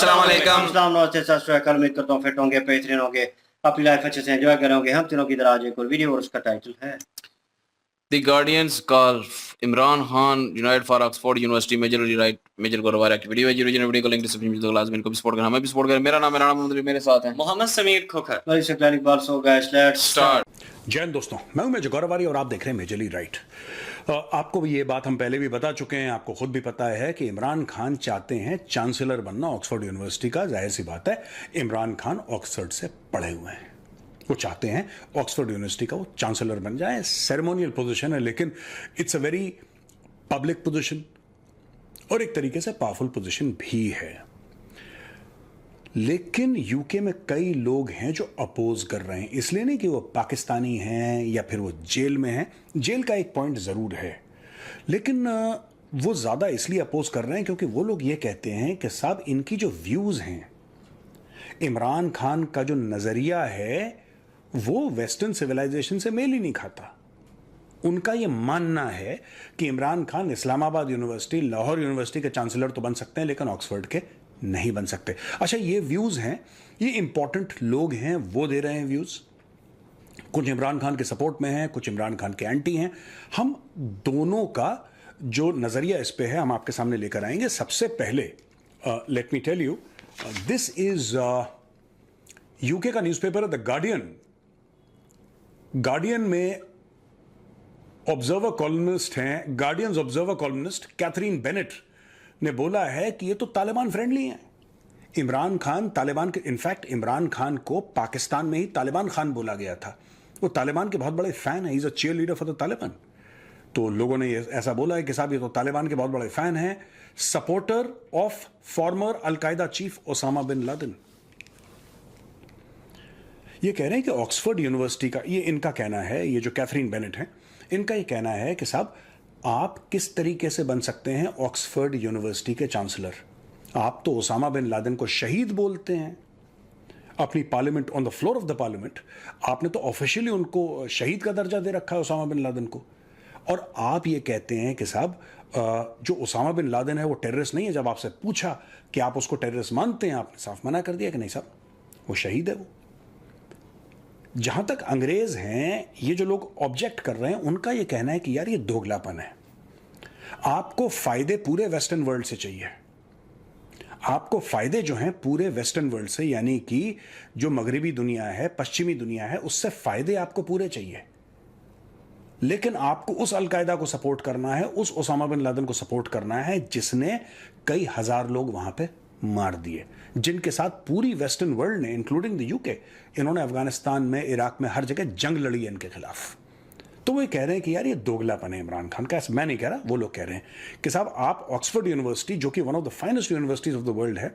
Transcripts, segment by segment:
अस्सलाम वालेकुम। अस्सलाम नमस्ते सत श्री अकाल। उम्मीद करता हूँ फिट होंगे, बेहतरीन होंगे, अपनी लाइफ अच्छे से एंजॉय करोगे। हम तीनों की तरह आज एक और वीडियो और उसका टाइटल है The Guardians call Imran Khan United for Oxford University major rewrite major को रवा की वीडियो है। ओरिजिनल वीडियो को लिंक डिस्क्रिप्शन में दो, लाजमी इनको भी सपोर्ट करना, हमें भी सपोर्ट करें। मेरा नाम मेरे साथ है मोहम्मद समीर खोखर। वेरी सिंपल बात। So guys let's start. जय हिंद दोस्तों, मैं हूं मेजर गौरवारी और आप देख रहे हैं मेजरली राइट। आपको भी ये बात हम पहले भी बता चुके हैं, आपको खुद भी पता है कि इमरान खान चाहते हैं चांसलर बनना ऑक्सफोर्ड यूनिवर्सिटी का। जाहिर सी बात है, इमरान खान ऑक्सफोर्ड से पढ़े हुए हैं, वो चाहते हैं ऑक्सफोर्ड यूनिवर्सिटी का वो चांसलर बन जाए। सेरेमोनियल पोजीशन है, लेकिन it's a very public position और एक तरीके से पावरफुल पोजीशन भी है। लेकिन यूके में कई लोग हैं जो अपोज कर रहे हैं, इसलिए नहीं कि वो पाकिस्तानी हैं या फिर वो जेल में हैं। जेल का एक पॉइंट ज़रूर है, लेकिन वो ज़्यादा इसलिए अपोज कर रहे हैं क्योंकि वो लोग ये कहते हैं कि साहब इनकी जो व्यूज़ हैं, इमरान खान का जो नज़रिया है वो वेस्टर्न सिविलाइजेशन से मेल ही नहीं खाता। उनका ये मानना है कि इमरान खान इस्लामाबाद यूनिवर्सिटी, लाहौर यूनिवर्सिटी के चांसलर तो बन सकते हैं लेकिन ऑक्सफोर्ड के नहीं बन सकते। अच्छा, ये व्यूज हैं, ये इंपॉर्टेंट लोग हैं, वो दे रहे हैं व्यूज। कुछ इमरान खान के सपोर्ट में हैं, कुछ इमरान खान के एंटी हैं। हम दोनों का जो नजरिया इस पे है हम आपके सामने लेकर आएंगे। सबसे पहले let me tell you, this is UK का न्यूज़पेपर द गार्डियन। गार्डियन में ऑब्जर्वर कॉलमिस्ट हैं, Guardian's observer columnist Catherine Bennett ने बोला है कि ये तो तालिबान फ्रेंडली हैं। इमरान खान तालिबान के, इनफैक्ट इमरान खान को पाकिस्तान में ही तालिबान खान बोला गया था। वो तालिबान के बहुत बड़े फैन हैं, he is a cheer leader for the Taliban. तो लोगों ने ऐसा बोला है कि साहब ये तो तालिबान के बहुत बड़े फैन हैं, supporter of former al Qaeda chief Osama bin Laden. ये कह रहे हैं कि ऑक्सफोर्ड यूनिवर्सिटी का, ये इनका कहना है, ये जो कैथरीन बेनेट है इनका ये कहना है कि साहब आप किस तरीके से बन सकते हैं ऑक्सफोर्ड यूनिवर्सिटी के चांसलर। आप तो ओसामा बिन लादेन को शहीद बोलते हैं अपनी parliament, on the floor of the parliament आपने तो ऑफिशियली उनको शहीद का दर्जा दे रखा है ओसामा बिन लादेन को। और आप ये कहते हैं कि साहब जो ओसामा बिन लादेन है वो टेररिस्ट नहीं है। जब आपसे पूछा कि आप उसको टेररिस्ट मानते हैं, आपने साफ मना कर दिया कि नहीं साहब, वो शहीद है। वो जहां तक अंग्रेज हैं, ये जो लोग ऑब्जेक्ट कर रहे हैं, उनका ये कहना है कि यार ये दोगलापन है। आपको फायदे पूरे वेस्टर्न वर्ल्ड से चाहिए, आपको फायदे जो हैं पूरे वेस्टर्न वर्ल्ड से, यानी कि जो मगरबी दुनिया है, पश्चिमी दुनिया है, उससे फायदे आपको पूरे चाहिए। लेकिन आपको उस अलकायदा को सपोर्ट करना है, उस ओसामा बिन लादेन को सपोर्ट करना है जिसने कई हजार लोग वहां पे मार दिए, जिनके साथ पूरी वेस्टर्न वर्ल्ड ने इंक्लूडिंग द यूके, इन्होंने अफगानिस्तान में, इराक में, हर जगह जंग लड़ी है इनके खिलाफ। तो वो कह रहे हैं कि यार ये दोगलापन है इमरान खान का। मैं नहीं कह रहा, वो लोग कह रहे हैं कि साहब आप ऑक्सफोर्ड यूनिवर्सिटी, जो कि one of the finest universities of the world है,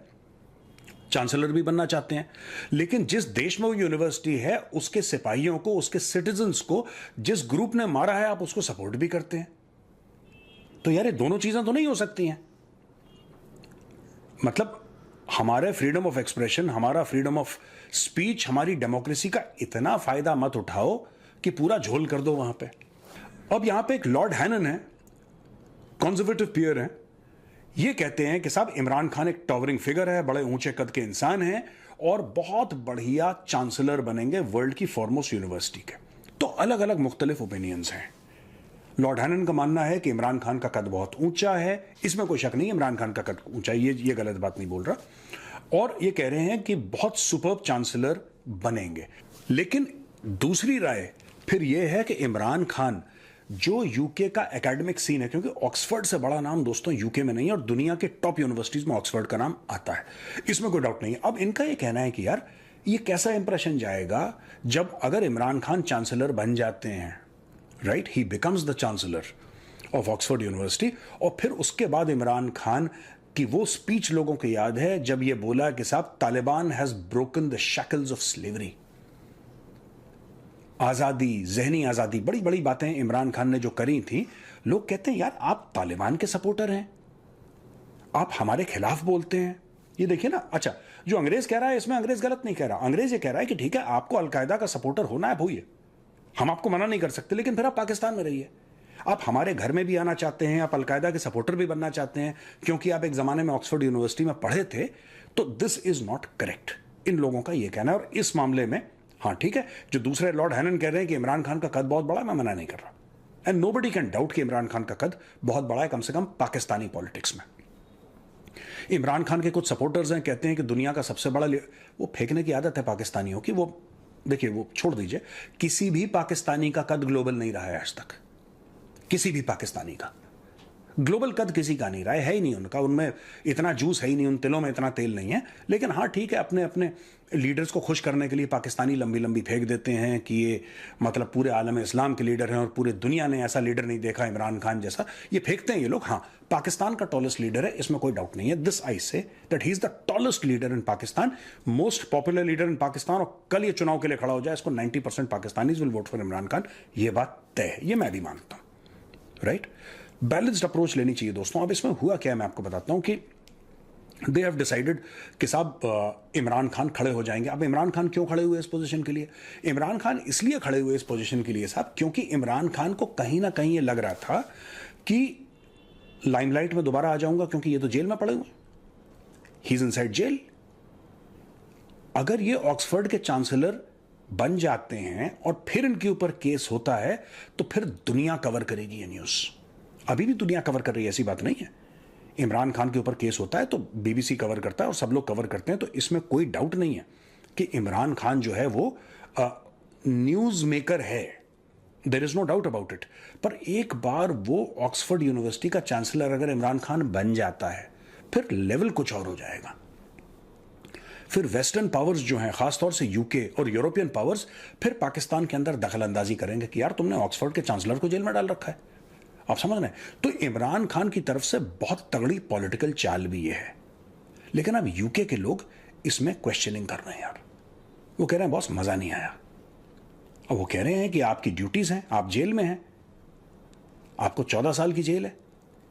चांसलर भी बनना चाहते हैं, लेकिन जिस देश में वो यूनिवर्सिटी है उसके सिपाहियों को, उसके सिटीजन्स को जिस ग्रुप ने मारा है, आप उसको सपोर्ट भी करते हैं। तो यार ये दोनों चीजें तो नहीं हो सकती हैं। मतलब हमारे फ्रीडम ऑफ एक्सप्रेशन, हमारा फ्रीडम ऑफ स्पीच, हमारी डेमोक्रेसी का इतना फायदा मत उठाओ कि पूरा झोल कर दो वहां पे। अब यहां पे एक लॉर्ड हैनन है, कंजर्वेटिव पीयर है, ये कहते हैं कि साहब इमरान खान एक टॉवरिंग फिगर है, बड़े ऊंचे कद के इंसान हैं और बहुत बढ़िया चांसलर बनेंगे वर्ल्ड की फॉरमोस्ट यूनिवर्सिटी के। तो अलग अलग मुख्तलिफ ओपिनियंस हैं। लॉर्ड हैनन का मानना है कि इमरान खान का कद बहुत ऊंचा है, इसमें कोई शक नहीं है, इमरान खान का कद ऊंचा है, ये गलत बात नहीं बोल रहा। और ये कह रहे हैं कि बहुत सुपर्ब चांसलर बनेंगे। लेकिन दूसरी राय फिर यह है कि इमरान खान जो यूके का एकेडमिक सीन है, क्योंकि ऑक्सफोर्ड से बड़ा नाम दोस्तों यूके में नहीं है और दुनिया के टॉप यूनिवर्सिटीज में ऑक्सफोर्ड का नाम आता है, इसमें कोई डाउट नहीं है। अब इनका यह कहना है कि यार ये कैसा इंप्रेशन जाएगा जब अगर इमरान खान चांसलर बन जाते हैं, right, he becomes the chancellor of Oxford university, और फिर उसके बाद इमरान खान की वो स्पीच लोगों को याद है जब ये बोला कि साहब Taliban has broken the shackles of slavery. आजादी, जहनी आजादी, बड़ी बड़ी बातें इमरान खान ने जो करी थी। लोग कहते हैं यार आप तालिबान के सपोर्टर हैं, आप हमारे खिलाफ बोलते हैं। ये देखिए ना। अच्छा, जो अंग्रेज कह रहा है इसमें अंग्रेज गलत नहीं कह रहा। अंग्रेज ये कह रहा है कि ठीक है आपको अलकायदा का सपोर्टर होना है, होइए, हम आपको मना नहीं कर सकते, लेकिन फिर आप पाकिस्तान में रहिए। आप हमारे घर में भी आना चाहते हैं, आप अलकायदा के सपोर्टर भी बनना चाहते हैं, क्योंकि आप एक ज़माने में ऑक्सफोर्ड यूनिवर्सिटी में पढ़े थे, तो दिस इज नॉट करेक्ट, इन लोगों का ये कहना है। और इस मामले में हाँ ठीक है, जो दूसरे लॉर्ड हैनन कह रहे हैं कि इमरान खान का कद बहुत बड़ा है, मैं मना नहीं कर रहा, एंड नोबडी कैन डाउट कि इमरान खान का कद बहुत बड़ा है, कम से कम पाकिस्तानी पॉलिटिक्स में। इमरान खान के कुछ सपोर्टर्स हैं, कहते हैं कि दुनिया का सबसे बड़ा वो फेंकने की आदत है पाकिस्तानियों की। वो देखिए, वो छोड़ दीजिए, किसी भी पाकिस्तानी का कद ग्लोबल नहीं रहा है आज तक, किसी भी पाकिस्तानी का ग्लोबल कद किसी का नहीं रहा है ही नहीं उनका, उनमें इतना जूस है ही नहीं, उन तिलों में इतना तेल नहीं है। लेकिन हाँ ठीक है, अपने अपने लीडर्स को खुश करने के लिए पाकिस्तानी लंबी लंबी फेंक देते हैं कि ये मतलब पूरे आलम इस्लाम के लीडर हैं और पूरे दुनिया ने ऐसा लीडर नहीं देखा इमरान खान जैसा, ये फेंकते हैं ये लोग। हाँ, पाकिस्तान का टॉलेस्ट लीडर है, इसमें कोई डाउट नहीं है। This I say that he is the tallest leader in Pakistan, most popular leader in Pakistan. और कल ये चुनाव के लिए खड़ा हो जाए, इसको 90% Pakistanis will vote for Imran Khan, ये बात तय है, ये मैं भी मानता हूं। राइट, बैलेंस्ड अप्रोच लेनी चाहिए दोस्तों। अब इसमें हुआ क्या है मैं आपको बताता हूं कि दे हैव डिसाइडेड कि साहब इमरान खान खड़े हो जाएंगे। अब इमरान खान क्यों खड़े हुए इस पोजीशन के लिए? इमरान खान इसलिए खड़े हुए इस पोजीशन के लिए साहब, क्योंकि इमरान खान को कहीं ना कहीं ये लग रहा था कि लाइमलाइट में दोबारा आ जाऊंगा, क्योंकि ये तो जेल में पड़े हुए, ही इज इनसाइड जेल। अगर ये ऑक्सफोर्ड के चांसलर बन जाते हैं और फिर इनके ऊपर केस होता है, तो फिर दुनिया कवर करेगी ये न्यूज़। अभी भी दुनिया कवर कर रही है, ऐसी बात नहीं है। इमरान खान के ऊपर केस होता है तो बीबीसी कवर करता है और सब लोग कवर करते हैं, तो इसमें कोई डाउट नहीं है कि इमरान खान जो है वो न्यूज़ मेकर है, there is no doubt about it. पर एक बार वो ऑक्सफोर्ड यूनिवर्सिटी का चांसलर अगर इमरान खान बन जाता है, फिर लेवल कुछ और हो जाएगा। फिर वेस्टर्न पावर्स जो हैं, खासतौर से यूके और यूरोपियन पावर्स, फिर पाकिस्तान के अंदर दखल अंदाजी करेंगे कि यार तुमने ऑक्सफोर्ड के चांसलर को जेल में डाल रखा है। आप समझ रहे हैं? तो इमरान खान की तरफ से बहुत तगड़ी पॉलिटिकल चाल भी ये है। लेकिन अब यूके के लोग इसमें क्वेश्चनिंग कर रहे हैं यार, वो कह रहे हैं बॉस मजा नहीं आया। अब वो कह रहे हैं कि आपकी ड्यूटीज हैं, आप जेल में हैं, आपको 14 साल की जेल है।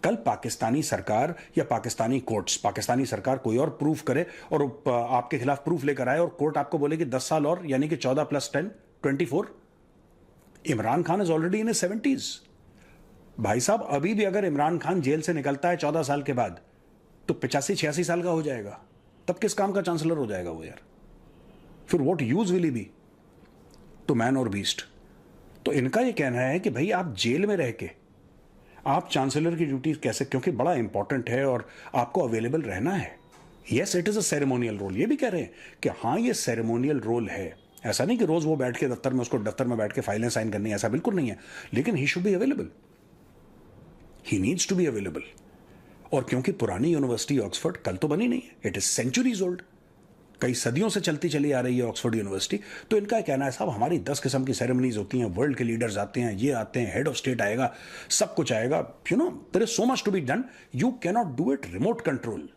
कल पाकिस्तानी सरकार या पाकिस्तानी कोर्ट्स, पाकिस्तानी सरकार कोई और प्रूफ करे और आपके खिलाफ प्रूफ लेकर आए और कोर्ट आपको बोले कि 10 साल और, यानी कि 14 + 10 24। Imran Khan is already in 70s। भाई साहब, अभी भी अगर इमरान खान जेल से निकलता है 14 साल के बाद, तो 85-86 साल का हो जाएगा। तब किस काम का चांसलर हो जाएगा वो यार? फिर what use will he be to man और बीस्ट? तो इनका ये कहना है कि भाई आप जेल में रह के आप चांसलर की ड्यूटी कैसे, क्योंकि बड़ा इंपॉर्टेंट है और आपको अवेलेबल रहना है। Yes, it is a ceremonial role. ये भी कह रहे हैं कि हाँ ये सेरेमोनियल रोल है, ऐसा नहीं कि रोज वो बैठ के दफ्तर में, उसको दफ्तर में बैठ के फाइलें साइन करनी है, ऐसा बिल्कुल नहीं है। लेकिन he should be available, he needs to be available. और क्योंकि पुरानी यूनिवर्सिटी ऑक्सफोर्ड कल तो बनी नहीं है, इट इज सेंचुरीज ओल्ड, कई सदियों से चलती चली आ रही है ऑक्सफोर्ड यूनिवर्सिटी। तो इनका कहना है साहब हमारी 10 किस्म की सेरेमनीज होती हैं, वर्ल्ड के लीडर्स आते हैं, ये आते हैं, हेड ऑफ स्टेट आएगा, सब कुछ आएगा। You know there is so much to be done, you can not do it remote control.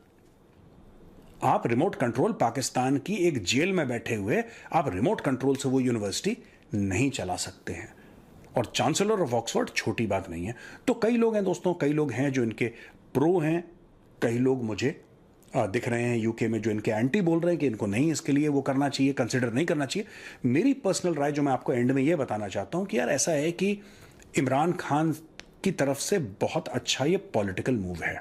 आप रिमोट कंट्रोल पाकिस्तान की एक जेल में बैठे हुए, आप रिमोट कंट्रोल से वो यूनिवर्सिटी नहीं चला सकते हैं। और चांसलर ऑफ ऑक्सफोर्ड छोटी बात नहीं है। तो कई लोग हैं दोस्तों, कई लोग हैं जो इनके प्रो हैं, कई लोग मुझे दिख रहे हैं यूके में जो इनके एंटी बोल रहे हैं कि इनको नहीं, इसके लिए वो करना चाहिए, कंसिडर नहीं करना चाहिए। मेरी पर्सनल राय जो मैं आपको एंड में ये बताना चाहता हूं कि यार ऐसा है कि इमरान खान की तरफ से बहुत अच्छा ये पॉलिटिकल मूव है,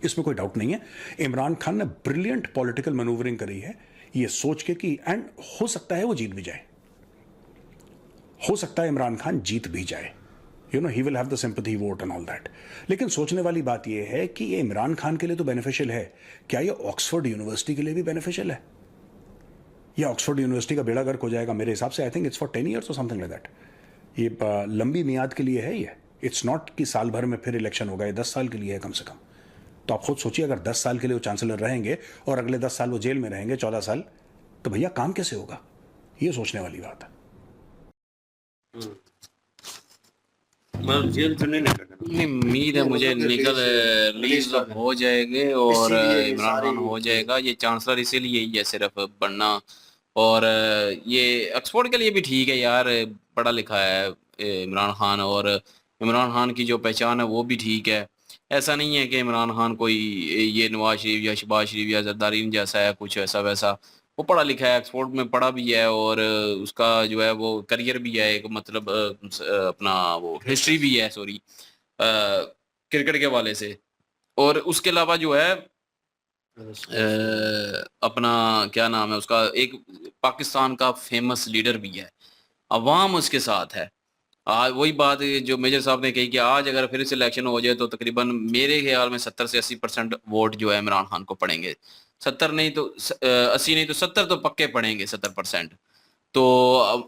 इसमें कोई डाउट नहीं है। इमरान खान ने ब्रिलियंट पॉलिटिकल मैनूवरिंग करी है, ये सोच के कि एंड हो सकता है वो जीत भी जाए, हो सकता है इमरान खान जीत भी जाए, you know he will have the sympathy vote and all that. लेकिन सोचने वाली बात यह है कि ये इमरान खान के लिए तो बेनिफिशियल है, क्या ये ऑक्सफोर्ड यूनिवर्सिटी के लिए भी बेनिफिशियल है? या ऑक्सफोर्ड यूनिवर्सिटी का बेड़ा गर्क हो जाएगा? मेरे हिसाब से I think it's for 10 years और समथिंग लाइक दैट। ये लंबी मियाद के लिए है, ये इट्स नॉट कि साल भर में फिर इलेक्शन होगा, ये 10 साल के लिए है कम से कम। तो आप खुद सोचिए, अगर 10 साल के लिए वो चांसलर रहेंगे और अगले 10 साल वो जेल में रहेंगे, 14 साल, तो भैया काम कैसे होगा? ये सोचने वाली बात है। जेल तो नहीं निकलेगा, नहीं, उम्मीद है मुझे निकल रिलीज हो जाएंगे और इमरान खान हो जाएगा। ये चांसलर इसीलिए ही है सिर्फ बनना। और ये ऑक्सफोर्ड के लिए भी ठीक है यार, पढ़ा लिखा है इमरान खान, और इमरान खान की जो पहचान है वो भी ठीक है। ऐसा नहीं है कि इमरान खान कोई ये नवाज शरीफ या शहबाज शरीफ या जरदारी जैसा है, कुछ ऐसा वैसा। वो पढ़ा लिखा है, ऑक्सफोर्ड में पढ़ा भी है, और उसका जो है वो करियर भी है, एक मतलब अपना वो हिस्ट्री भी है, सॉरी, क्रिकेट के हवाले से। और उसके अलावा जो है अपना क्या नाम है उसका, एक पाकिस्तान का फेमस लीडर भी है, अवाम उसके साथ है। आज वही बात जो मेजर साहब ने कही कि आज अगर फिर से इलेक्शन हो जाए तो तकरीबन मेरे ख्याल में 70 से 80% वोट जो है इमरान खान को पड़ेंगे। 70 नहीं तो 80 नहीं तो 70 तो पक्के पड़ेंगे, 70%। तो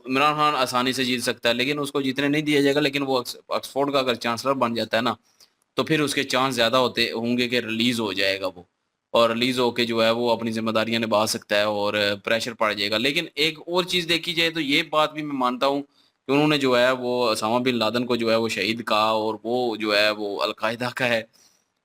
इमरान खान आसानी से जीत सकता है, लेकिन उसको जीतने नहीं दिया जाएगा। लेकिन वो ऑक्सफोर्ड का अगर चांसलर बन जाता है ना, तो फिर उसके चांस ज़्यादा होते होंगे कि रिलीज़ हो जाएगा वो, और रिलीज़ होके जो है वो अपनी ज़िम्मेदारियाँ निभा सकता है और प्रेशर पड़ जाएगा। लेकिन एक और चीज़ देखी जाए तो ये बात भी मैं मानता हूँ कि उन्होंने जो है वो ओसामा बिन लादेन को जो है वो शहीद कहा, और वो जो है वो अल-कायदा का है,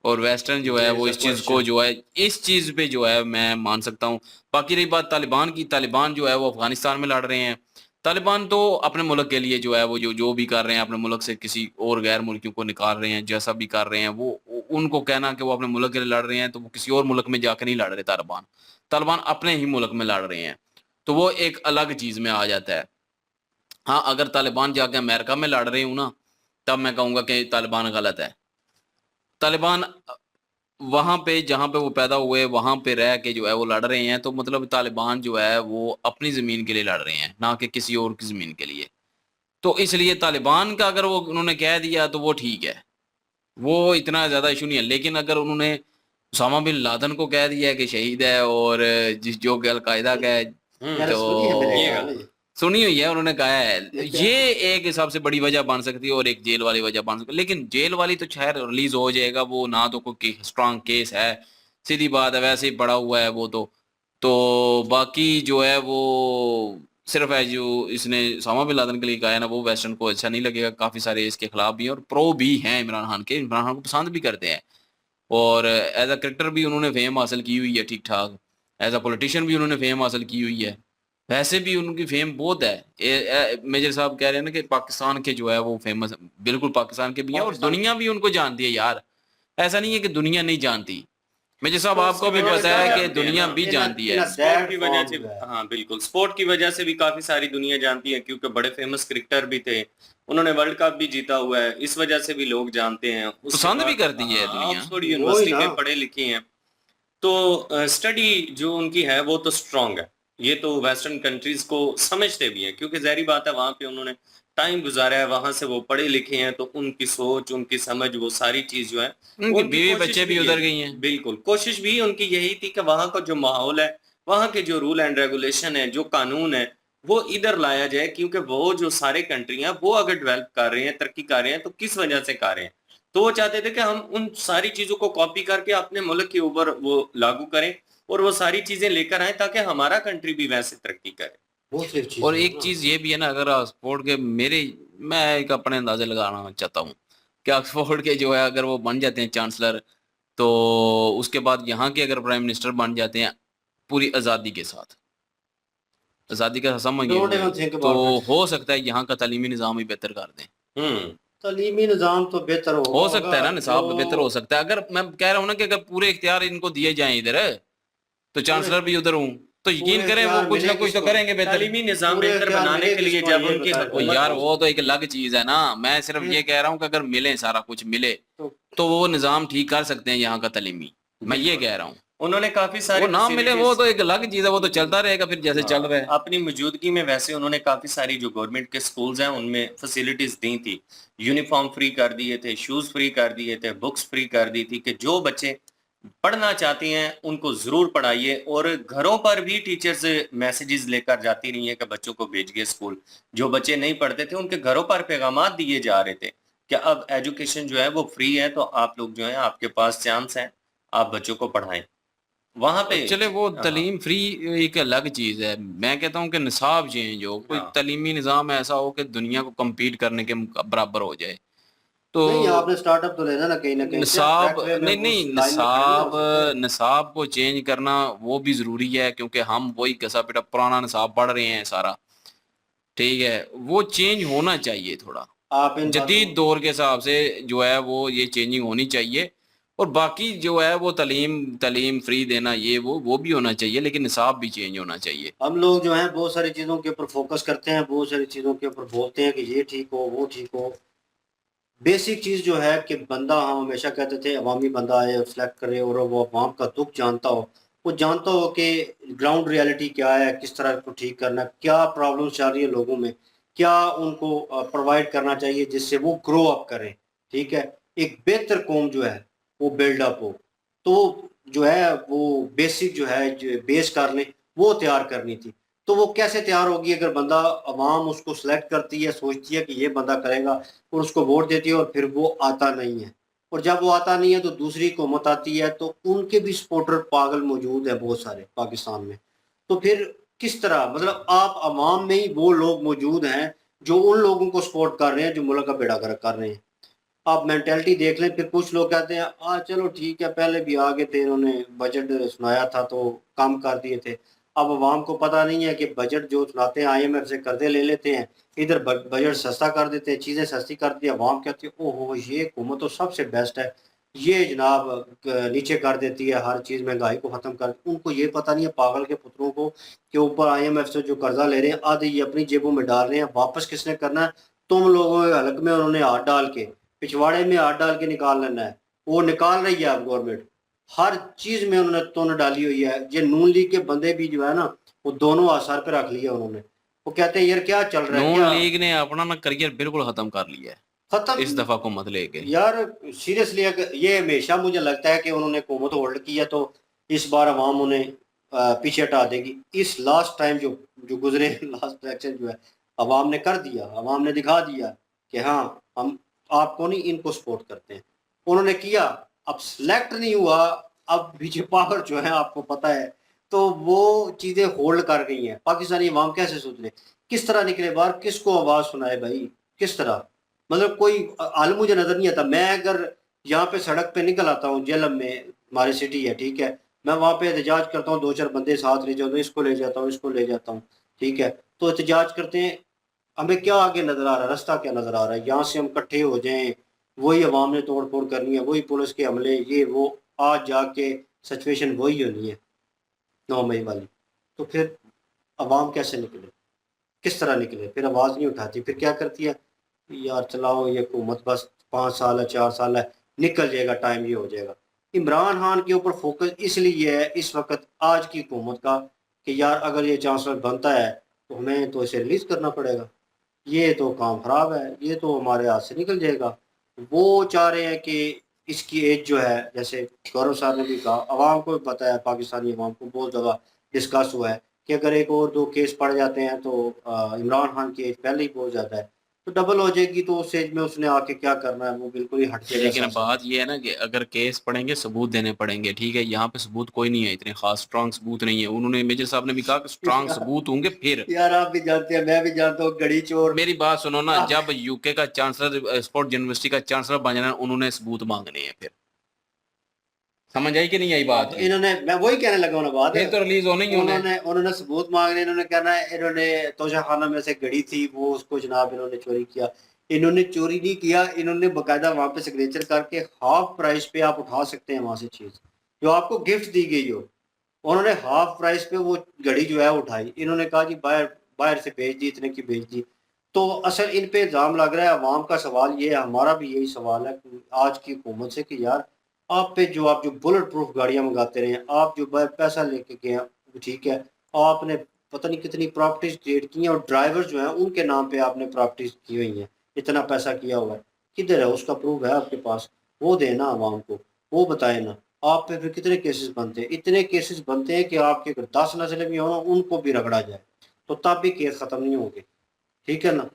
और वेस्टर्न जो है देयर इज वो अ इस चीज़ को क्वेश्चन। जो है, इस चीज़ पे जो है मैं मान सकता हूँ। बाकी रही बात तालिबान की, तालिबान जो है वो अफ़गानिस्तान में लड़ रहे हैं। तालिबान तो अपने मुल्क के लिए जो है वो जो भी कर रहे हैं, अपने मुल्क से किसी और गैर मुल्कियों को निकाल रहे हैं, जैसा भी कर रहे हैं वो उनको कहना कि वो अपने मुल्क के लिए लड़ रहे हैं, तो वो किसी और मुल्क में जाके नहीं लड़ रहे तालिबान। तालिबान अपने ही मुल्क में लड़ रहे हैं, तो वो एक अलग चीज़ में आ जाता है। हाँ, अगर तालिबान जाके अमेरिका में लड़ रहे हूँ ना, तब मैं कहूँगा कि तालिबान गलत है। तालिबान वहाँ पे जहाँ पे वो पैदा हुए, वहाँ पे रह के जो है वो लड़ रहे हैं, तो मतलब तालिबान जो है वो अपनी ज़मीन के लिए लड़ रहे हैं, ना कि किसी और की ज़मीन के लिए। तो इसलिए तालिबान का अगर वो उन्होंने कह दिया तो वो ठीक है, वो इतना ज़्यादा इश्यू नहीं है। लेकिन अगर उन्होंने उसामा बिन लादेन को कह दिया है कि शहीद है, और जिस जो कि अल-कायदा का है, मैंने सुनी है मेरे तो ख्याल में ये। सुनी हुई है, उन्होंने कहा है। ये क्या ये एक हिसाब से बड़ी वजह बन सकती है, और एक जेल वाली वजह बन सकती है। लेकिन जेल वाली तो खैर रिलीज़ हो जाएगा, वो ना तो कोई स्ट्रॉन्ग केस है, सीधी बात है, वैसे ही पड़ा हुआ है वो तो। तो बाकी जो है वो सिर्फ़ है जो इसने उसामा बिन लादेन के लिए कहा है ना, वो वेस्टर्न को अच्छा नहीं लगेगा। काफ़ी सारे इसके खिलाफ भी हैं और प्रो भी हैं इमरान खान के, इमरान खान को पसंद भी करते हैं। और एज़ अ क्रिकेटर भी उन्होंने फ़ेम हासिल की हुई है ठीक-ठाक, एज़ अ पॉलिटिशियन भी उन्होंने फ़ेम हासिल की हुई है। वैसे भी उनकी फ़ेम बहुत है। मेजर साहब कह रहे हैं ना कि पाकिस्तान के जो है वो फ़ेमस, बिल्कुल पाकिस्तान के भी हैं, और पाकिस्तान दुनिया भी उनको जानती है यार। ऐसा नहीं है कि दुनिया नहीं जानती। मेजर साहब स्पोर्ट्स की आपको भी वजह उन्होंने से पता भी है कहा कि जानते हैं दुनिया ना, भी इन अ जानती इन है। अ स्पोर्ट दैट की वजह फॉर्म से। जो है। हाँ बिल्कुल, स्पोर्ट की वजह से भी काफी सारी दुनिया जानती है, क्योंकि बड़े फेमस क्रिकेटर भी थे, उन्होंने वर्ल्ड कप भी जीता हुआ है, इस वजह से भी लोग जानते हैं। उसके पसंद भी बाद करती है हाँ, दुनिया। ऑक्सफोर्ड वो ही यूनिवर्सिटी ना। के पढ़े लिखे हैं, तो स्टडी जो उनकी है वो तो स्ट्रांग है। ये तो वेस्टर्न कंट्रीज को समझते भी हैं, क्योंकि ज़ाहिर बात है वहाँ पे उन्होंने टाइम गुजारा है, वहाँ से वो पढ़े लिखे हैं, तो उनकी सोच, उनकी समझ, वो सारी चीज़ जो है, वो उनकी उनकी बीवी-बच्चे कोशिश भी भी उधर यही, गई हैं। बिल्कुल, कोशिश भी उनकी यही थी कि वहाँ का जो माहौल है, वहाँ के जो रूल एंड रेगुलेशन है, जो कानून है, वो इधर लाया जाए, क्योंकि वो जो सारे कंट्री हैं, वो अगर डेवलप कर रहे हैं, तरक्की कर रहे हैं, तो किस वजह से कर रहे हैं? तो वो चाहते थे कि हम उन सारी चीज़ों को कॉपी करके अपने मुल्क के ऊपर वो लागू करें, और वो सारी चीज़ें लेकर आएँ, ताकि हमारा कंट्री भी वैसे तरक्की करे। बहुत सी और चीजें हैं एक ना। चीज़ ये भी है ना, अगर ऑक्सफोर्ड के मैं एक अपने अंदाज़े लगाना चाहता हूँ कि ऑक्सफोर्ड के जो है अगर वो बन जाते हैं चांसलर, तो उसके बाद यहाँ के अगर प्राइम मिनिस्टर बन जाते हैं पूरी आज़ादी के साथ, आज़ादी का समझ गए डोंट हुए, इवन थिंक तो अबाउट इट। हो सकता है यहाँ का तालीमी निज़ाम ही बेहतर कर दें। हुँ। तालीमी निज़ाम तो बेहतर हो होगा सकता है ना, जो निसाब बेहतर हो सकता है। अगर मैं कह रहा हूँ ना कि अगर पूरे इख्तियार इनको दिए जाएँ इधर, तो पूरे चांसलर भी उधर हूँ, तो यकीन पूरे करें वो इख्तियार कुछ ना मिले कुछ तो किसको? करेंगे बेहतर। तालीमी निज़ाम पूरे बेहतर इख्तियार बनाने मिले के लिए किसको जब ये उनकी बताएं ओ पहले। हुकूमत यार हो, वो तो एक अलग चीज़ है ना, मैं सिर्फ फिर ये कह रहा हूँ कि अगर मिले सारा कुछ मिले, तो तो वो निज़ाम ठीक कर सकते हैं यहाँ का तालीमी, मैं ये बिल्कुल। कह रहा हूँ। उन्होंने काफ़ी वो सारी ना मिले वो फैसिलिटीज़, तो एक अलग चीज़ है, वो तो चलता रहेगा फिर जैसे चल रहा हाँ, है। अपनी मौजूदगी में वैसे उन्होंने काफ़ी सारी जो गवर्नमेंट के स्कूल्स हैं, उनमें फैसिलिटीज़ दी थी। यूनिफ़ॉर्म फ्री कर दिए थे, शूज़ फ्री कर दिए थे, बुक्स फ्री कर दी थी, कि जो बच्चे पढ़ना चाहती हैं, उनको ज़रूर पढ़ाइए, और घरों पर भी टीचर्स मैसेजेस लेकर जाती रही हैं कि बच्चों को भेजिए स्कूल। जो बच्चे नहीं पढ़ते थे, उनके घरों पर पैगामात दिए जा रहे थे कि अब एजुकेशन जो है वो फ्री है, तो आप लोग जो हैं, आपके पास चांस है, आप बच्चों को पढ़ाएँ। वहाँ पे चले वो हाँ, तालीम फ्री एक अलग चीज़ है, मैं कहता हूँ कि निसाब चेंज हो, कोई हाँ। तालीमी निज़ाम ऐसा हो कि दुनिया को कम्पीट करने के बराबर हो जाए। नहीं, तो आपने स्टार्टअप तो लेना ना कहीं न कहीं से, आप निसाब करेक्ट वे में नहीं, उस नहीं, लाइन में खड़े नहीं हो निसाब सकते। निसाब को चेंज करना वो भी ज़रूरी है, क्योंकि हम वही घसा-पिटा पुराना निसाब पढ़ रहे हैं सारा, ठीक है? वो चेंज होना चाहिए थोड़ा। आप इन बातों जदीद दौर के हिसाब से जो है वो ये चेंजिंग होनी चाहिए, और बाकी जो है वो तालीम तालीम फ्री देना ये वो भी होना चाहिए, लेकिन निसाब भी चेंज होना चाहिए। हम लोग जो हैं बहुत सारी चीज़ों के ऊपर फ़ोकस करते हैं, बहुत सारी चीज़ों के ऊपर बोलते हैं कि ये ठीक हो, वो ठीक हो। बेसिक चीज़ जो है कि बंदा, हम हमेशा कहते थे अवामी बंदा आए और सेलेक्ट करे और वो अवाम का दुख जानता हो, वो जानता हो कि ग्राउंड रियलिटी क्या है, किस तरह को ठीक करना है, क्या प्रॉब्लम चल रही है लोगों में, क्या उनको प्रोवाइड करना चाहिए जिससे वो ग्रो अप करें, ठीक है, एक बेहतर कौम जो है वो बिल्डअप हो। तो जो है वो बेसिक जो है जो बेस कर लें, वो तैयार करनी थी। तो वो कैसे तैयार होगी अगर बंदा, अवाम उसको सेलेक्ट करती है, सोचती है कि ये बंदा करेगा और उसको वोट देती है और फिर वो आता नहीं है, और जब वो आता नहीं है तो दूसरी हुकूमत आती है, तो उनके भी सपोर्टर पागल मौजूद हैं बहुत सारे पाकिस्तान में। तो फिर किस तरह, मतलब आप अवाम में ही वो लोग मौजूद हैं जो उन लोगों को सपोर्ट कर रहे हैं जो मुल्क का बेड़ा गर्क कर रहे हैं। आप मेंटेलिटी देख लें, फिर कुछ लोग कहते हैं चलो ठीक है, पहले भी आगे थे, इन्होंने बजट सुनाया था तो कम कर दिए थे। अब अवाम को पता नहीं है कि बजट जो सुनाते हैं IMF से कर्जे ले लेते हैं, इधर बजट सस्ता कर देते हैं, चीज़ें सस्ती कर दी, अवाम कहती है ओहो ये हुकूमत तो सबसे बेस्ट है, ये जनाब नीचे कर देती है हर चीज़, महंगाई को ख़त्म कर। उनको ये पता नहीं है पागल के पुत्रों को कि ऊपर IMF से जो कर्जा ले रहे हैं आधे ये अपनी जेबों में डाल रहे हैं, वापस किसने करना है? तुम लोगों के हलक में उन्होंने हाथ डाल के, पिछवाड़े में हाथ डाल के निकाल लेना है, वो निकाल रही है अब गवर्नमेंट, हर चीज़ में उन्होंने तून डाली हुई है। ये नून लीग के बंदे भी जो है ना, वो दोनों आसार पे रख लिया उन्होंने। वो कहते हैं यार क्या चल रहा है, नून क्या लीग ने अपना ना करियर बिल्कुल खत्म कर लिया है इस खत्म। दफा हुकूमत लेके। यार सीरियसली ये हमेशा मुझे लगता है कि उन्होंने हुकूमत होल्ड किया तो इस बार अवाम उन्हें पीछे हटा देगी। इस लास्ट टाइम जो गुजरे लास्ट इलेक्शन जो है, अवाम ने कर दिया, अवाम ने दिखा दिया कि हाँ हम आपको नहीं, इनको सपोर्ट करते हैं। उन्होंने किया, अब सिलेक्ट नहीं हुआ, अब बीजेपी पावर जो है आपको पता है, तो वो चीज़ें होल्ड कर गई हैं। पाकिस्तानी अवाम कैसे सुधरे, किस तरह निकले बाहर, किसको आवाज़ सुनाए भाई, किस तरह, मतलब कोई हल मुझे नज़र नहीं आता। मैं अगर यहाँ पे सड़क पे निकल आता हूँ, जेलम में हमारी सिटी है, ठीक है, मैं वहाँ पे एहतजाज करता हूँ, 2-4 बंदे साथ ले जाता हूँ, इसको ले जाता हूँ, इसको ले जाता हूँ, ठीक है, तो एहतजाज करते हैं, हमें क्या आगे नज़र आ रहा है, रास्ता क्या नज़र आ रहा है, यहाँ से हम इकट्ठे हो जाएं, वही अवाम ने तोड़ फोड़ करनी है, वही पुलिस के हमले, ये वो, आज जाके सिचुएशन वही होनी है 9 मई वाली। तो फिर अवाम कैसे निकले, किस तरह निकले? फिर आवाज़ नहीं उठाती, फिर क्या करती है, यार चलाओ ये हुकूमत, बस 5 साल है, 4 साल है, निकल जाएगा टाइम, ये हो जाएगा। इमरान खान के ऊपर फोकस इसलिए है इस वक्त आज की हुकूमत का कि यार अगर ये चांसलर बनता है तो हमें तो इसे रिलीज़ करना पड़ेगा, ये तो काम ख़राब है, ये तो हमारे हाथ से निकल जाएगा। वो चाह रहे हैं कि इसकी एज जो है, जैसे गौरव साहब ने भी कहा, अवाम को भी पता है, पाकिस्तानी अवाम को बहुत ज़्यादा डिस्कस हुआ है कि अगर एक और 2 केस पड़ जाते हैं तो इमरान खान की एज पहले ही बहुत ज़्यादा है, तो डबल हो जाएगी, तो उस एज में उसने आके क्या करना है, वो बिल्कुल ही हट जाएगा। लेकिन बात ये है ना कि अगर केस पड़ेंगे सबूत देने पड़ेंगे, ठीक है, यहाँ पे सबूत कोई नहीं है, इतने खास स्ट्रांग सबूत नहीं है। उन्होंने मेजर साहब ने भी कहा कि स्ट्रांग सबूत होंगे फिर। यार आप भी जानते हैं, मैं भी जानता हूँ, गड़ी चोर। मेरी बात सुनो ना, जब यूके का चांसलर, स्पोर्ट यूनिवर्सिटी का चांसलर बन जाना, उन्होंने सबूत मांगने हैं फिर। समझ आई कि नहीं आई बात? इन्होंने, मैं वही कहने लगा हूँ ना, बात फिर तो रिलीज होने ही होने। उन्होंने सबूत मांगने, इन्होंने कहना है इन्होंने तोशा खाना में से घड़ी थी वो, उसको जनाब इन्होंने चोरी किया। इन्होंने चोरी नहीं किया, इन्होंने बाकायदा वहाँ पे सिग्नेचर करके हाफ प्राइस पे आप उठा सकते हैं वहाँ से चीज़ जो आपको गिफ्ट दी गई हो। उन्होंने हाफ प्राइस पे वो घड़ी जो है उठाई, इन्होंने कहा जी बाहर बाहर से भेज दी, इतने की भेज दी। तो असल इन पे इल्ज़ाम लग रहा है। अवाम का सवाल ये है, हमारा भी यही सवाल है आज की हुकूमत से कि यार आप पे जो, आप जो बुलेट प्रूफ गाड़ियाँ मंगाते रहे हैं, आप जो पैसा लेके गए हैं, ठीक है, आपने पता नहीं कितनी प्रॉपर्टीज क्रिएट की हैं और ड्राइवर जो हैं उनके नाम पे आपने प्रॉपर्टीज की हुई हैं, इतना पैसा किया हुआ है, किधर है उसका प्रूफ? है आपके पास? वो देना आवाम को, वो बताए ना। आप पे फिर कितने केसेस बनते हैं? इतने केसेस बनते हैं कि आपके अगर 10 नस्लें भी हो उनको भी रगड़ा जाए तो तब भी केस ख़त्म नहीं होंगे, ठीक है ना।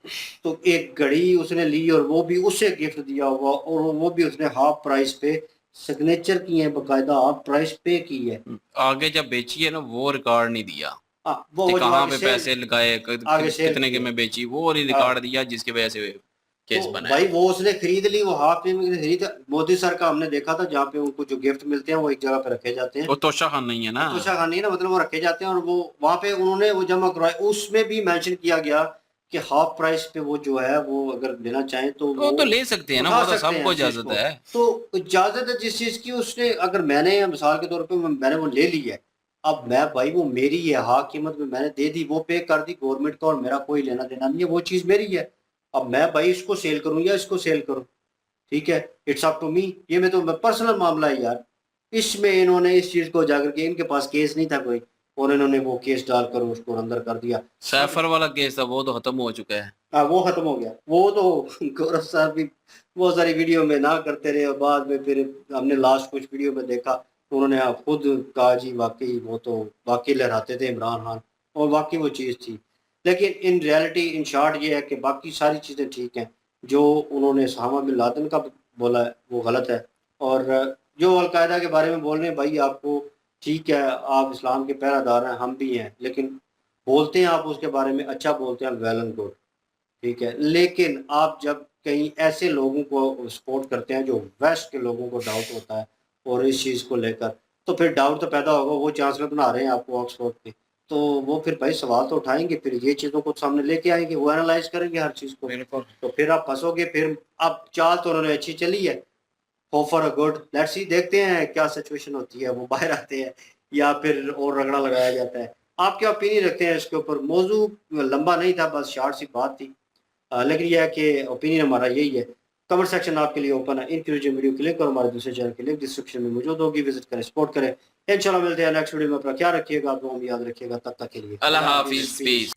तो एक घड़ी उसने ली और वो भी उसे गिफ्ट दिया हुआ, और वो भी उसने हाफ प्राइस पे सिग्नेचर की है, बाकायदा हाफ प्राइस पे की है। आगे जब बेची है ना, वो रिकॉर्ड नहीं दिया वो कि जो कहाँ आगे पे सेल, पैसे लगाए, आगे सेल कितने के किया। में बेची, वो नहीं रिकॉर्ड दिया, जिसकी वजह से केस तो बना भाई है। वो उसने खरीद ली, वो हाफ में खरीद। मोदी सर का हमने देखा था, जहाँ पे उनको जो गिफ्ट मिलते हैं वो एक जगह पे रखे जाते हैं। वो तोशा खान नहीं है ना। तोशा खान नहीं ना, मतलब वो रखे जाते हैं और वो वहाँ पे उन्होंने वो जमा करवाए, उसमें भी मेंशन किया गया कि हाफ प्राइस पे वो जो है वो अगर लेना चाहें तो वो तो ले सकते हैं ना, उठा वो तो सकते हैं सबको इस चीज इजाजत को। है। तो इजाजत है जिस चीज की, उसने अगर, मैंने मिसाल के तौर पे मैंने वो ले ली है, अब मैं भाई वो मेरी है, हाँ कीमत में मैंने दे दी, वो पे कर दी गवर्नमेंट को और मेरा कोई लेना देना नहीं है, वो चीज मेरी है। अब मैं भाई इसको सेल करूं या इसको सेल करूं, ठीक है, इट्स अप टू मी, ये मैं तो पर्सनल मामला है यार। इसमें इन्होंने इस चीज़ को उजागर किया, इनके पास केस नहीं था कोई, और इन्होंने वो केस डालकर उसको अंदर कर दिया। सैफर वाला केस था वो तो खत्म हो चुका है। हाँ, वो खत्म हो गया। वो तो गौरव साहब भी बहुत सारी वीडियो में ना करते रहे, और बाद में फिर हमने लास्ट कुछ वीडियो में देखा तो उन्होंने खुद कहा जी वाकई वो तो वाकई लहराते थे इमरान खान, और वाकई वो चीज़ थी। लेकिन इन रियलिटी इन शॉर्ट ये है कि बाकी सारी चीज़ें ठीक हैं, जो उन्होंने उसामा बिन लादेन का बोला है वो गलत है। और जो अलकायदा के बारे में बोल रहे हैं भाई, आपको ठीक है, आप इस्लाम के पहरादार हैं, हम भी हैं, लेकिन बोलते हैं आप उसके बारे में अच्छा बोलते हैं, वेल एंड गुड, ठीक है। लेकिन आप जब कहीं ऐसे लोगों को सपोर्ट करते हैं जो वेस्ट के लोगों को डाउट होता है और इस चीज़ को लेकर, तो फिर डाउट तो पैदा होगा। वो चांसलर बना रहे हैं आपको ऑक्सफोर्ड के, तो वो फिर भाई सवाल तो उठाएंगे, फिर ये चीज़ों को सामने लेके आएंगे, वो एनालाइज करेंगे हर चीज़ को, बिल्कुल। तो फिर आप फंसोगे। फिर अब चाल तो उन्होंने अच्छी चली है, hope for a good, let's see, देखते हैं क्या सिचुएशन होती है, वो बाहर आते हैं या फिर और रगड़ा लगाया जाता है। आप क्या ओपिनियन रखते हैं इसके ऊपर? मौजू लंबा नहीं था, बस शॉर्ट सी बात थी, लेकिन यह है कि ओपिनियन हमारा यही है। कमेंट सेक्शन आपके लिए ओपन है, इन वीडियो की लिंक और हमारे दूसरे चैनल की लिंक डिस्क्रिप्शन में मौजूद होगी, विजिट करें, सपोर्ट करें। इंशाल्लाह मिलते हैं नेक्स्ट वीडियो में। अपना ख्याल रखिएगा, दुआ में याद रखिएगा, तब तक के लिए अल्लाह हाफिज, पीस।